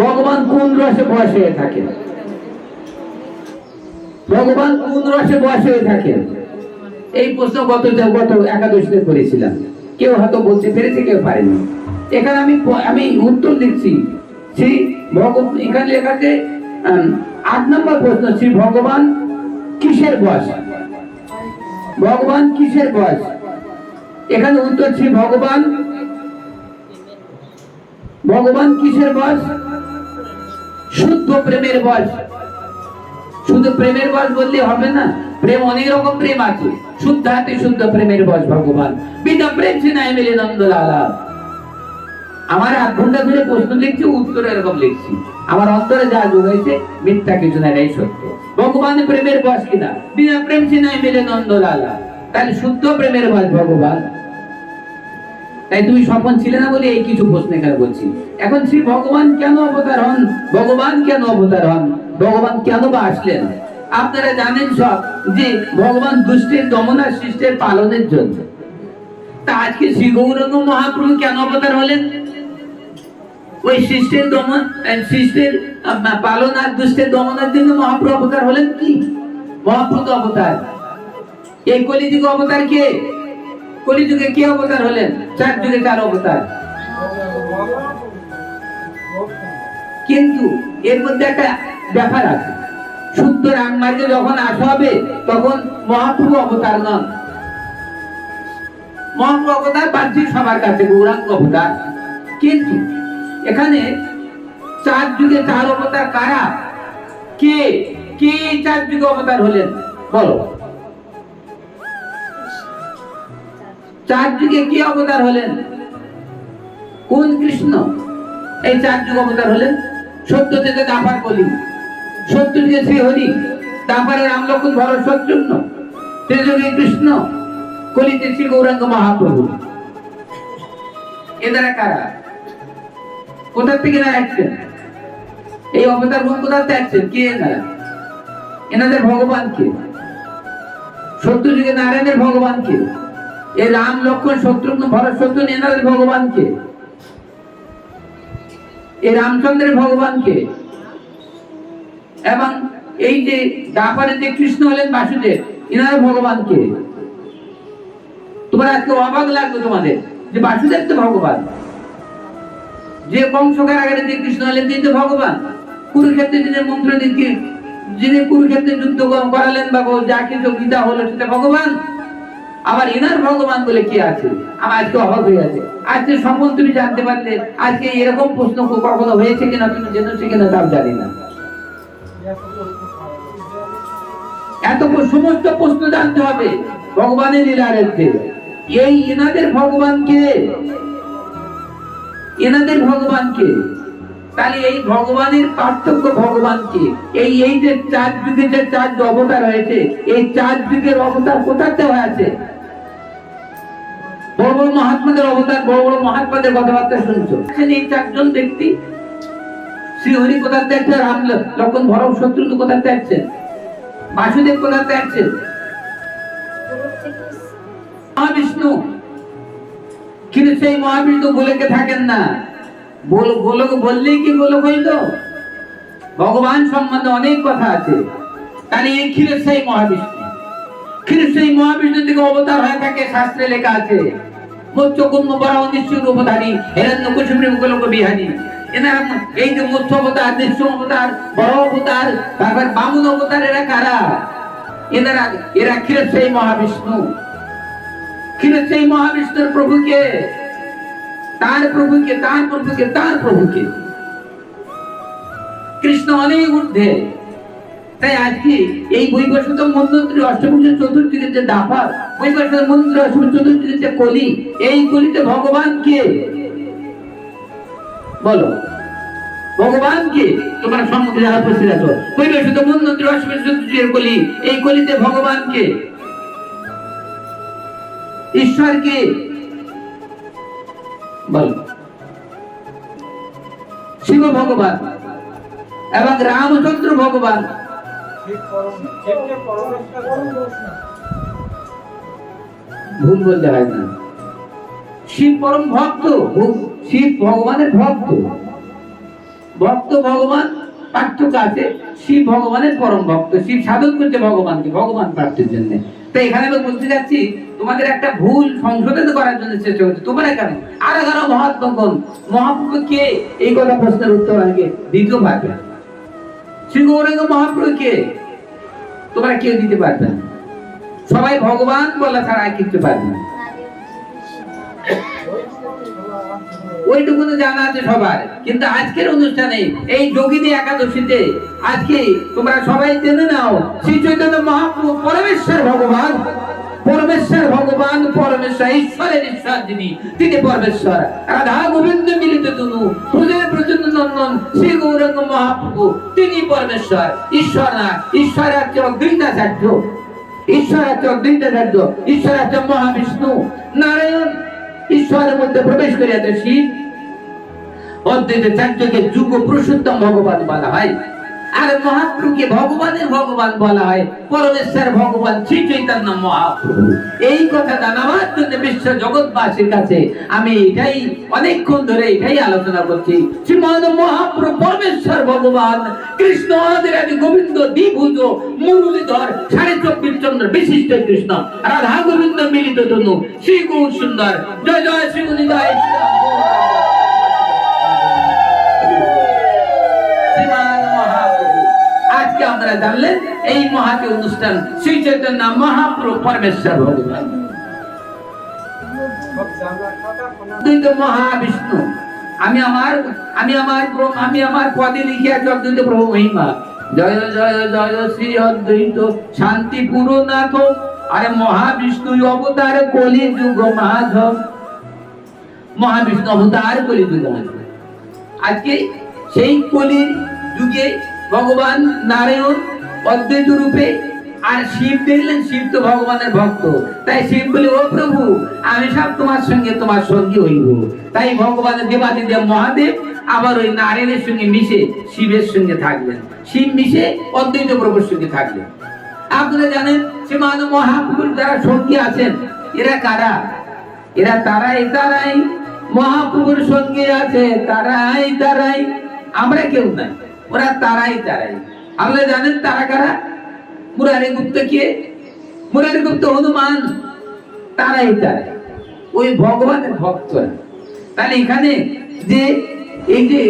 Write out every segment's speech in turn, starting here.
ভগবান কোন রসে বশ হয়ে থাকেন? ভগবান কোন রসে বশ হয়ে থাকেন? এই প্রশ্ন গত একাদশীতে করেছিলাম, কেউ হয়তো বলতে পেরেছে, কেউ পারেনি। এখানে আমি উত্তর দিচ্ছি। শ্রী ভগবান, এখানে লেখা আছে 8 নম্বর প্রশ্ন, শ্রী ভগবান কিসের বশ? ভগবান কিসের বশ? এখানে উত্তর, শ্রী ভগবান কিসের বশ? শুদ্ধ প্রেমের বশ। শুধু প্রেমের বশ বললে হবে না, প্রেম অনেক রকম প্রেম আছে। শুদ্ধ হাতে শুদ্ধ প্রেমের বশ ভগবান। বিনা প্রেম সে নাই মিলে নন্দলালা। আমার 8 ঘন্টা ধরে প্রশ্ন লিখছি, উত্তর এরকম লিখছি। আমার অন্তরে যা জোগাইছে মিথ্যা কিছু না, এই সত্য। ভগবান প্রেমের বশ কিনা? বিনা প্রেম সে নাই মিলে নন্দলালা। তাহলে শুদ্ধ প্রেমের বশ ভগবান। তাই তুমি স্বপন ছিলে না বলে এই কিছু প্রশ্ন এখানে বলছি। এখন শ্রী ভগবান কেন অবতার হন? ভগবান কেন অবতার হন? ভগবান কেন বা আসলেন? আপনারা জানেন সব যে ভগবান দুষ্টের দমন আর শিষ্টের পালনের জন্য। তা আজকে শ্রী গৌরাঙ্গ মহাপ্রভু কেন অবতার হলেন? ওই শিষ্টের দমন, শিষ্টের পালন আর দুষ্টের দমনের জন্য মহাপ্রভু অবতার হলেন। কি মহাপ্রভু অবতার? এই কলিযুগ অবতার কে? কলিযুগে কে অবতার হলেন? 4 যুগে 4 অবতার। কিন্তু এর মধ্যে একটা ব্যাপার আছে। শুদ্ধ রামমার্গে যখন আসা হবে তখন মহাপ্রভু অবতার নন। মহাপ্রভু অবতার বাহ্যিক সবার কাছে গৌরাঙ্গ অবতার। কিন্তু এখানে 4 যুগে 4 অবতার কারা? কে কে 4 যুগে অবতার হলেন বলো? 4 যুগে কে অবতার হলেন? কোন কৃষ্ণ এই 4 যুগ অবতার হলেন? সত্য থেকে দাপার বলি, সত্য থেকে শ্রীহরি, তারপরে রাম লক্ষ্মণ ভরত শত্রুঘ্ন, ত্রিযুগে কৃষ্ণ, কলিতে শ্রী গৌরাঙ্গ মহাপ্রভু। এরা কারা? কোথা থেকে এরা আসছেন? এই অবতার গুণ কোথা থেকে আসছেন? কে এনারা? এনাদের ভগবান কে? সত্য যুগে নারায়ণের ভগবান কে? এই রাম লক্ষ্মণ শত্রুঘ্ন ভরত শত্রুঘ্ন এনাদের ভগবান কে? এই রামচন্দ্রের ভগবান কে? এবং এই যে দাপারে যে কৃষ্ণ হলেন বাসুদেব, এনার ভগবান কে? তোমার আজকে অবাক লাগবে তোমাদের যে বাসুদেব তো ভগবান। যে কংস কারাগারে যে কৃষ্ণ হলেন তিনি তো ভগবান। কুরুক্ষেত্রে যিনি মন্ত্র দিকে, যিনি কুরুক্ষেত্রে যুদ্ধ করালেন বা যা কিছু গীতা হলো সেটা ভগবান। আবার এনার ভগবান বলে কি আছে? আমার আজকে অবাক হয়ে আছে। আজকে সম্পূর্ণ তুমি জানতে পারলে, আজকে এরকম প্রশ্ন কখনো হয়েছে কিনা তুমি জেনেছো কিনা তাও জানি না। এত সমস্ত প্রশ্ন জানতে হবে ভগবানের লীলার। এই এনাদের ভগবান কে? এনাদের ভগবান কে? তাহলে এই ভগবানের পার্থক্য ভগবান কে? এই যে 4 যুগে যে 4 অবতার হয়েছে, এই 4 যুগের অবতার কোথাতে হয়েছে? বড় বড় মহাত্মাদের অবতার, বড় বড় মহাত্মাদের কথাবার্তা শুনছো। এই 4 জন ব্যক্তি, শ্রীহরি কোথাতে আছে? রাম লক্ষ্মণ ভরত শত্রুঘ্ন কোথাতে আছে? বাসুদেব কোথাতে আছে? মহাবিষ্ণু। কিন্তু সেই মহাবিষ্ণু গোলকে থাকেন না। গোলক বললেই কি গোলক হইল? ভগবান সম্বন্ধে অনেক কথা আছে। তাহলে এই ক্ষীরসাই মহাবিষ্ণু, ক্ষীরসাই মহাবিষ্ণু থেকে অবতার হয়ে থাকে, শাস্ত্রে লেখা আছে। মৎস্য কুম্ভ বরাহ নিশ্চয় রূপধারী হিরণ্যকশিপুর গোলক বিহারী। এনারা এই যে মৎস্য অবতার, নিঃস্ব অবতার, বড় অবতার, তারপর বামুন অবতার, এরা কারা? এরা ক্ষীরসাই মহাবিষ্ণু। ক্ষীরসাই মহাবিষ্ণুর প্রভুকে, তার প্রভুকে, তার প্রভুকে, তার প্রভুকে। কৃষ্ণ অনেক ঊর্ধ্বে। তাই আজকে এই বৈবস্বত মন্ত্রী অষ্টমী চতুর্থীর যে দাপার, বৈবস্বত মন্ত্রী অষ্টমী চতুর্থীর যে কলি, এই কলিতে ভগবান কে বলো? ভগবান কে? তোমরা সম্মুখে যারা উপস্থিত আছো, বৈবস্বত মন্ত্রী অষ্টমী চতুর্থীর কলি, এই কলিতে ভগবান কে? ঈশ্বর কে বলো? শিব ভগবান এবং রামচন্দ্র ভগবান। ভুল বলতে হয় না। শিব পরম ভক্ত, শিব ভগবানের ভক্ত। ভক্ত ভগবান পার্থক্য আছে। শিব ভগবানের পরম ভক্ত, শিব সাধন করছে ভগবানকে ভগবান প্রাপ্তির জন্য। তো এখানে আমি বলতে যাচ্ছি, তোমাদের একটা ভুল সংশোধন করার জন্য চেষ্টা করছে। তোমরা কেন আর এগারো মহাত্মা কোন, মহাপ্রভু কে, এই কথা প্রশ্নের উত্তর আগে দিতেও পারবে না। শ্রী গৌরাঙ্গ মহাপ্রভু কে তোমরা কেউ দিতে পারবে না। সবাই ভগবান বলা ছাড়া আর কিছু পারবে না। ওইটুকু জানা আছে সবার। কিন্তু আজকের অনুষ্ঠানে এই যোগিনী একাদশীতে আজকে তোমরা সবাই জেনে নাও, শ্রী চৈতন্য মহাপ্রভু পরমেশ্বর ভগবান, পরমেশ্বর ভগবান, পরমেশ্বর ঈশ্বরের ঈশ্বর যিনি, তিনি পরমেশ্বর। রাধা গোবিন্দ মিলিত তনু, প্রজয় প্রচন্ড নন্দন শ্রী গৌরাঙ্গ মহাপ্রভু, তিনি পরমেশ্বর। ঈশ্বর না, ঈশ্বর হচ্ছে অদ্বৈতাচার্য, ঈশ্বর হচ্ছে অদ্বৈতাচার্য, ঈশ্বর হচ্ছে মহাবিষ্ণু। নারায়ণ ঈশ্বরের মধ্যে প্রবেশ করিয়াছে শিব। অদ্বৈতাচার্যকে যুগ পুরুষোত্তম ভগবান বলা হয়, আর মহাপ্রভুকে ভগবানের ভগবান বলা হয়, পরমেশ্বর ভগবান শ্রী চৈতন্য মহাপ্রভু। এই কথা জানাবার জন্য বিশ্ব জগৎবাসীর কাছে আমি এটাই অনেকক্ষণ ধরে এটাই আলোচনা করছি। শ্রীমদ মহাপ্রভু পরমেশ্বর ভগবান, কৃষ্ণ আদি গোবিন্দ দ্বিভুজ মুরলীধর 24.5 চন্দ্র বিশিষ্ট কৃষ্ণ, রাধা গোবিন্দ মিলিত তনু শ্রী গৌর সুন্দর। জয় জয় শ্রী গুণী জয়। আজকে আমরা জানলেন এই মহাতি অনুষ্ঠান শ্রী চৈতন্য মহাপ্রভু পরমেশ্বর ভগবান, অদ্বৈত মহাবিষ্ণু। আমি আমার পদে লিখে আছি অদ্বৈত প্রভু মহিমা। জয় জয় জয় শ্রী অদ্বৈত শান্তি পুরনাথ, আরে মহাবিষ্ণু অবতার কলি যুগ মাধব, মহাবিষ্ণু অবতার কলি যুগ মাধব। আজকে সেই কলির যুগে ভগবান নারায়ণ অদ্বৈত রূপে, আর শিব দেখলেন, শিব তো ভগবানের ভক্ত, তাই শিব বলে, ও প্রভু আমি সব তোমার সঙ্গে তোমার সঙ্গী হইব। তাই ভগবানের দেবাদিদেব মহাদেব আবার ওই নারায়ণের সঙ্গে মিশে শিবের সঙ্গে থাকলেন, শিব মিশে অদ্বৈত প্রভুর সঙ্গে থাকলেন। আপনারা জানেন শ্রীমান মহাপ্রভুর যারা সঙ্গী আছেন, এরা কারা? এরা তারাই মহাপ্রভুর সঙ্গে আছে, তারাই আমরা কেউ নাই, ওরা তারাই। আপনারা জানেন তারা কারা? মুরারি গুপ্ত কে? মুরারি গুপ্ত হনুমান, তারাই ওই ভগবানের ভক্তরা। তাহলে এখানে যে এই যে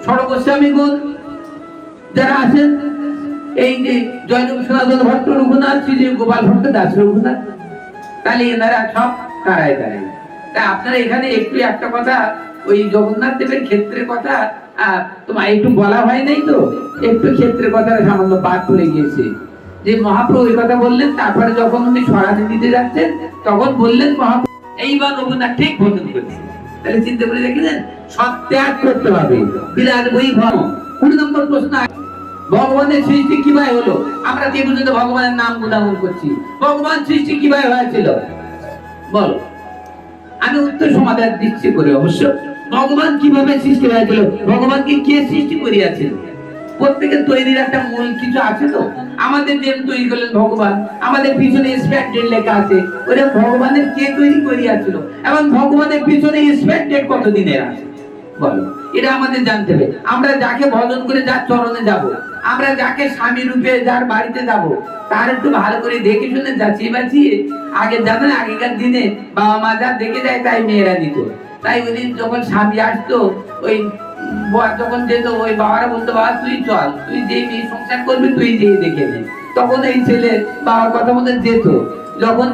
সর্বস্বামীগণ যারা আছেন, এই যে জয়দেব সনাতন ভট্ট রঘুনাথ, শ্রী গোপাল ভট্ট দাস রঘুনাথ, তাহলে এনারা সব তারাই। তা আপনারা এখানে একটু একটা কথা, ওই জগন্নাথ দেবের ক্ষেত্রের কথা তোমার একটু বলা হয় নাই তো, একটু ক্ষেত্রের কথা সামান্য পাঠ করে গিয়েছে যে মহাপ্রভু এই কথা বললেন। তারপরে যখন উনি সরাতে দিতে যাচ্ছেন তখন বললেন মহাপ্রভু এইবার রঘুনাথ ঠিক ভোজন করেছে। তাহলে চিন্তা করে দেখলেন সব ত্যাগ করতে হবে, বিলাস বই ভ্রম। 20 নম্বর প্রশ্ন, ভগবানের সৃষ্টি কিভাবে হলো? আমরা যে পর্যন্ত ভগবানের নাম গুণাগুণ করছি, ভগবান সৃষ্টি কিভাবে হয়েছিল বলো? আমি উত্তর সমাধান দিচ্ছি করে অবশ্য। ভগবান কিভাবে সৃষ্টি হয়েছিল, ভগবানকে কে সৃষ্টি করিয়াছিল? প্রত্যেকের তৈরির একটা মূল কিছু আছে তো। আমাদের যে তৈরি করলেন ভগবান, আমাদের পিছনে স্পেট ডেট লেখা আছে, ওটা ভগবানের কে তৈরি করিয়াছিল, এবং ভগবানের পিছনে স্পেট ডেট কত দিনের আছে বলো? এটা আমাদের জানতে হবে। আমরা যাকে ভজন করে যার চরণে যাব, আমরা যাকে স্বামী রূপে যার বাড়িতে যাব, তার একটু ভালো করে দেখে শুনে যাচিয়ে বাছিয়ে, আগে জানেন আগেকার দিনে বাবা মা যা দেখে যায় তাই মেয়েরা দিত। তাই ওই দিন যখন স্বামী আসতো, ওই যখন যেত, ওই বাবারা বলতো, বাবা তুই চল, তুই যে মেয়ে সংসার করবি তুই যে দেখে নে। তখন এই ছেলে বাবার কথা মতো যেত। যখন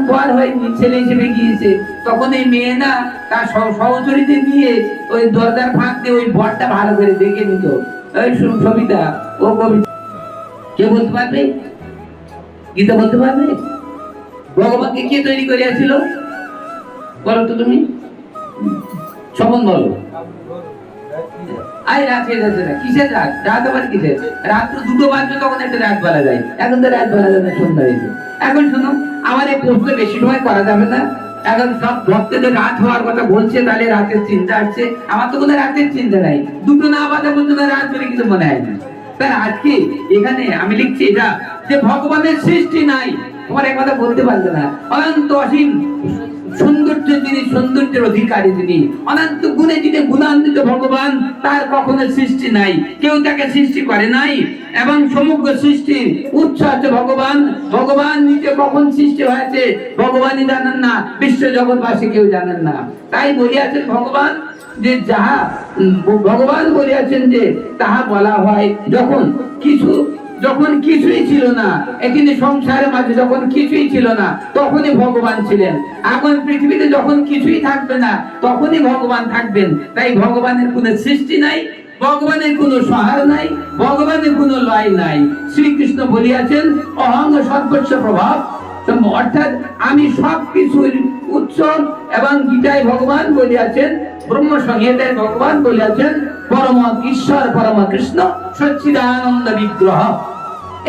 বর হয়নি, ছেলে হিসেবে গিয়েছে, তখন এই মেয়ে না তার সহচরীতে নিয়ে ওই দরজার ফাঁক দিয়ে ওই বরটা ভালো করে দেখে নিত। ওই সবিতা, ও কবিতা, কে বলতে পারবে? গীতা বলতে পারবে? ভগবানকে কে তৈরি করিয়াছিল বলো তো তুমি? সমন বলো। আই রাত হয়ে যাচ্ছে না, কিসের রাত? রাত আবার কিসের? রাত্র 2টো বাজবে তখন একটা রাত বলা যায়, এখন তো রাত বলা যাবে না, সন্ধ্যা হয়েছে। এখন শোনো, আমার এই প্রশ্ন বেশি সময় করা যাবে না। এখন সব ভক্তদের রাত হওয়ার কথা বলছে, তাহলে রাতের চিন্তা আসছে। আমার তো কোনো রাতের চিন্তা নাই, 2টো না বাজা পর্যন্ত রাত বলে কিছু মনে হয় না। তাই আজকে এখানে আমি লিখছি এটা, যে ভগবানের সৃষ্টি নাই, তোমার এক কথা বলতে পারবে না, অনন্ত অসীম সৌন্দর্য যিনি, সৌন্দর্যের অধিকারী যিনি, অনন্ত গুণে যিনি গুণান্বিত ভগবান, তার কখনো সৃষ্টি নাই, কেউ তাকে সৃষ্টি করে নাই। এবং সমগ্র সৃষ্টির উৎস হচ্ছে ভগবান। ভগবান নিজে কখন সৃষ্টি হয়েছে ভগবানই জানেন না, বিশ্ব জগৎবাসী কেউ জানেন না। তাই বলিয়াছেন ভগবান যে যাহা ভগবান বলিয়াছেন যে তাহা বলা হয় যখন কিছুই ছিল না, তিনি সংসারের মাঝে যখন কিছুই ছিল না তখনই ভগবান ছিলেন। এখন পৃথিবীতে যখন কিছুই থাকবে না তখনই ভগবান থাকবেন। তাই ভগবানের কোনো সৃষ্টি নাই, ভগবানের কোনো সহার নাই, ভগবানের কোনো লয় নাই। শ্রীকৃষ্ণ বলিয়াছেন অহং সর্বস্ব প্রভাব, অর্থাৎ আমি সব কিছুর উৎস। এবং গীতায় ভগবান বলিয়াছেন, ব্রহ্ম সংহিতায় ভগবান বলিয়াছেন পরম ঈশ্বর পরম কৃষ্ণ সচ্চিদানন্দ বিগ্রহ।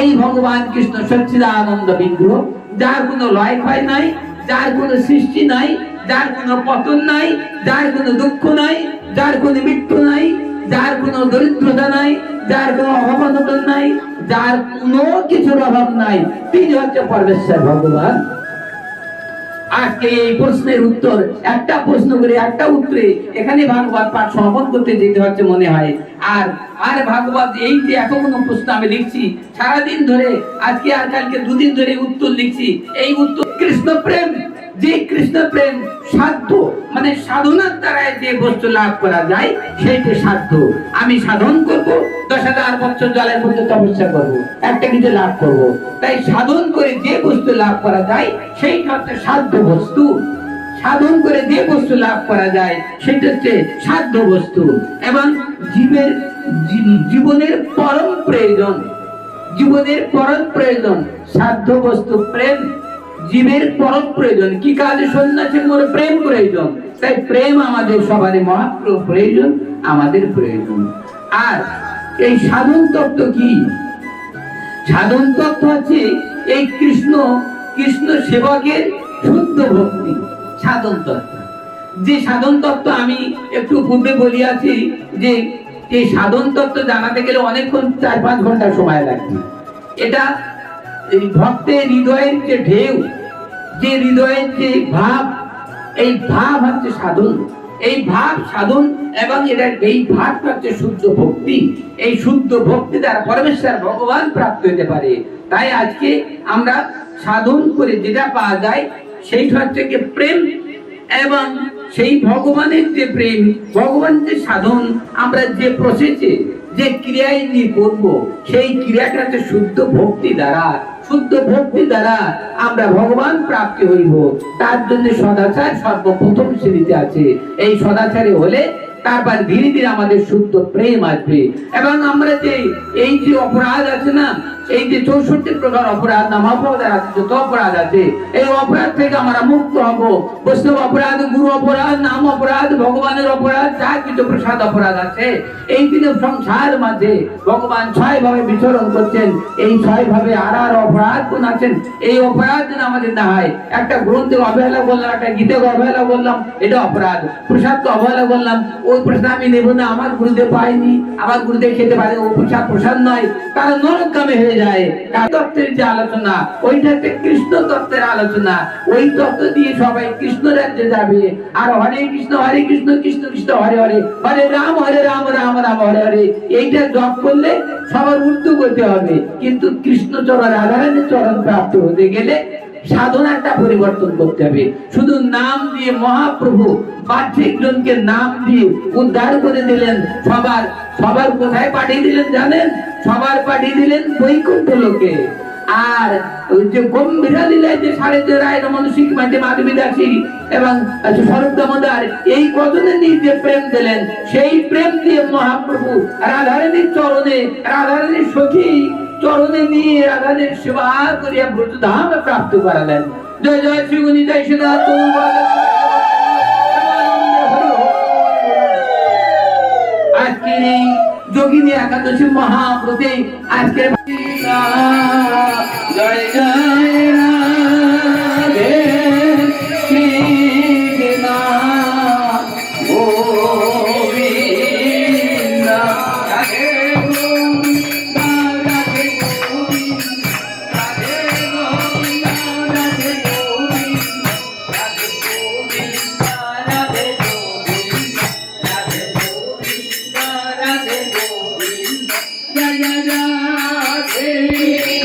এই ভগবান কৃষ্ণ সচ্চিদানন্দ বিগ্রহ, যার কোনো লয় ক্ষয় নাই, যার কোনো সৃষ্টি নাই, যার কোনো পতন নাই, যার কোনো দুঃখ নাই, যার কোনো মৃত্যু নাই, যার কোনো দরিদ্রতা নাই, যার কোনো অভাব নাই, যার কোনো কিছুর অভাব নাই, তিনি হচ্ছে পরমেশ্বর ভগবান। আজকে এই প্রশ্নের উত্তর, একটা প্রশ্ন করে একটা উত্তরে এখানে ভাগবত পাঠ সমাপন করতে যেতে হচ্ছে মনে হয়। আর ভাগবত এই যে এতগুলো প্রশ্ন আমি লিখছি সারাদিন ধরে, আজকে আর কালকে দুদিন ধরে উত্তর লিখছি। এই উত্তর কৃষ্ণ প্রেম, যে কৃষ্ণ প্রেম সাধ্য, মানে সাধনার দ্বারা যে বস্তু লাভ করা যায় সেইটি সাধ্য। আমি সাধন করব, 10,000 বছর জলের মধ্যে তপস্যা করব, একটা কিছু লাভ করব। তাই সাধন করে যে বস্তু লাভ করা যায় সেইটা হচ্ছে সাধ্য বস্তু। সাধন করে যে বস্তু লাভ করা যায় সেটা হচ্ছে সাধ্য বস্তু। এবং জীবনের পরম প্রয়োজন, জীবনের পরম প্রয়োজন সাধ্য বস্তু প্রেম। জীবের পরম প্রয়োজন কি কাজ? সন্ন্যাসীর মনে প্রেম প্রয়োজন। তাই প্রেম আমাদের সবারই মহাপ্র প্রয়োজন, আমাদের প্রয়োজন। আর এই সাধন তত্ত্ব কি? সাধন তত্ত্ব হচ্ছে এই কৃষ্ণ সেবকের শুদ্ধ ভক্তি, সাধন তত্ত্ব। যে সাধন তত্ত্ব আমি একটু পূর্বে বলিয়াছি যে এই সাধন তত্ত্ব জানাতে গেলে অনেকক্ষণ 4-5 ঘন্টা সময় লাগবে। এটা এই ভক্তের হৃদয়ের যে ঢেউ, যে হৃদয়ের যে ভাব, এই ভাব হচ্ছে সাধন। এই ভাব সাধন, এবং এই ভাব হচ্ছে শুদ্ধ ভক্তি। এই শুদ্ধ ভক্তি দ্বারা পরমেশ্বর ভগবান প্রাপ্ত হতে পারে। তাই আজকে আমরা সাধন করে যেটা পাওয়া যায় সেইটা হচ্ছে কি প্রেম। এবং সেই ভগবানের যে প্রেম, ভগবান যে সাধন, আমরা যে প্রসেসে যে ক্রিয়ায় নিয়ে করব সেই ক্রিয়াটা হচ্ছে শুদ্ধ ভক্তি দ্বারা। শুদ্ধ ভক্তি দ্বারা আমরা ভগবান প্রাপ্তি হইব। তার জন্য সদাচার সর্বপ্রথম শ্রেণীতে আছে। এই সদাচারে হলে তারপর ধীরে ধীরে আমাদের শুদ্ধ প্রেম আসবে। এবং আমরা যে এই যে অপরাধ আছে না, এই যে 64 প্রকার অপরাধ, নাম অপরাধ আছে, যত অপরাধ আছে, এই অপরাধ থেকে আমরা মুক্ত হব। বৈষ্ণব অপরাধ, গুরু অপরাধ, নাম অপরাধ, ভগবানের অপরাধ, যা কিছু প্রসাদ অপরাধ আছে, এই দিনে সংসার মাঝে ভগবান 6 ভাবে বিচরণ করছেন। এই 6 ভাবে আর অপরাধ কোন আছেন, এই অপরাধ যেন আমাদের না হয়। একটা গ্রন্থে অবহেলা করলাম, একটা গীতে অবহেলা করলাম, এটা অপরাধ। প্রসাদ তো অবহেলা করলাম, ওই প্রসাদ আমি নেব না, আমার গুরুদেব পাইনি, আমার গুরুদেব খেতে পারে, ও প্রসাদ নয়, তারা নরকগামী হয়ে যায়। তত্ত্বের যে আলোচনা, ওইটা হচ্ছে কৃষ্ণ তত্ত্বের আলোচনা। ওই তত্ত্ব দিয়ে সবাই কৃষ্ণ রাজ্যে যাবে। আর হরে কৃষ্ণ কৃষ্ণ কৃষ্ণ হরে হরে, হরে রাম রাম রাম হরে হরে, এইটা জপ করলে সবার উর্দু করতে হবে। কিন্তু কৃষ্ণ চরণ, রাধারানীর চরণ প্রাপ্ত হতে গেলে সাধনাটা পরিবর্তন করতে হবে। শুধু নাম দিয়ে মহাপ্রভু বাহ্যিক জনকে নাম দিয়ে উদ্ধার করে দিলেন। সবার কোথায় পাঠিয়ে দিলেন জানেন? সবার পাঠিয়ে দিলেন বৈকুণ্ঠ লোকে। আর ওই যে গম্ভীরা লীলায় যে 3.5 রায় মানসিক মাঝে মাধবী দাসী এবং স্বরূপ দামোদর, এই কজনের যে প্রেম দিলেন, সেই প্রেম দিয়ে মহাপ্রভু রাধারানীর চরণে, রাধারানীর সখী চরণে নিয়ে রাধাদের সেবা করিয়া ব্রজধাম প্রাপ্ত করালেন। জয় জয় শ্রী গুণী জয় সদা। আজকের এই যোগিনী একাদশী মহাব্রতে আজকের জয় জয় রাধে কৃষ্ণ গোবিন্দ রাধে গোবিন্দ রাধে গোবিন্দ রাধে গোবিন্দ রাধে গোবিন্দ রাধে গোবিন্দ রাধে গোবিন্দ জয় জয় রাধে